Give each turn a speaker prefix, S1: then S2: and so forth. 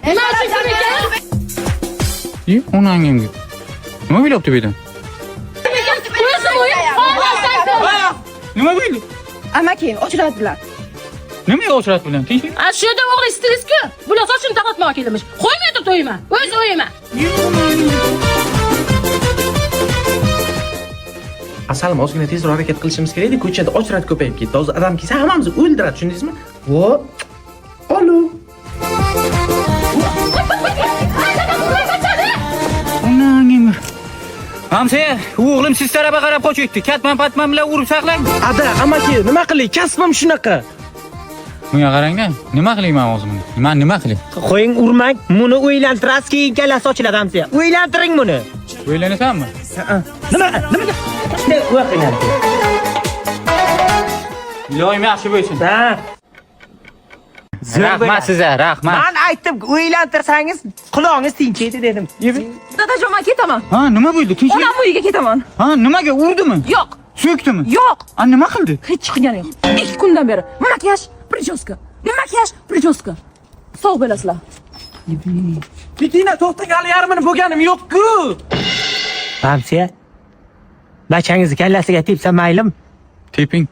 S1: Nima uchun kim ekan?
S2: Onangga. Nima bo'lyapti bu yerda?
S1: O'zim o'yim.
S2: Nima bo'ldi?
S3: Amaki, ochiradilar.
S2: Nimaga o'chiradi bilan? Tinchlik?
S1: A shu yerda o'g'li istingiz-ku. Bular sochini taqatmoq kelmish. Qo'ymaydi to'yma. O'z o'yima.
S4: Asalim, ozgina tezroq harakat qilishimiz kerak edi. Ko'chada ochrat ko'payib ketdi. Hozir odam kelsa hammamizni o'ldiradi, tushundingizmi? Vo. Alo.
S2: Onangga. Hamsa, o'g'lim siz tarafga qarab qochyapti. Katman-patman bilan urib saqlang.
S4: Ada, amaki, nima qilay? Kasbim shunaqa.
S2: Bunga qarang-da. Nima qilayman o'zimni? Men nima qilay?
S5: Qo'ying urmang, buni o'ylantirasiz, keyin kallasi ochiladi hamsa. O'ylantiring buni.
S2: O'ylanasanmi?
S5: Nimaga? Shunday o'qinglar.
S2: Iloyim yaxshi bo'lsin.
S5: Ha.
S2: Rahmat sizga, rahmat.
S5: Men aytdim, o'ylantirsangiz quloqingiz tinchiydi dedim.
S3: Dadajon, men ketaman.
S2: Ha, nima bo'ldi? Tinchlik?
S3: Onam uyiga ketaman.
S2: Ha, nimaga urdimi?
S3: Yo'q,
S2: So'kdimi?
S3: yo'q.
S2: A nima qildi?
S3: Hech qilgani yo'q. 2 kundan beri makiyaj, prichoska. Makiyaj, prichoska. Sog' bo'lasizlar.
S4: Ketina, to'xtang, hali yarmini bo'lganim yo'q-ku.
S5: Hamsa. Bachangizni kallasiga tepsa maylim.
S2: Teping.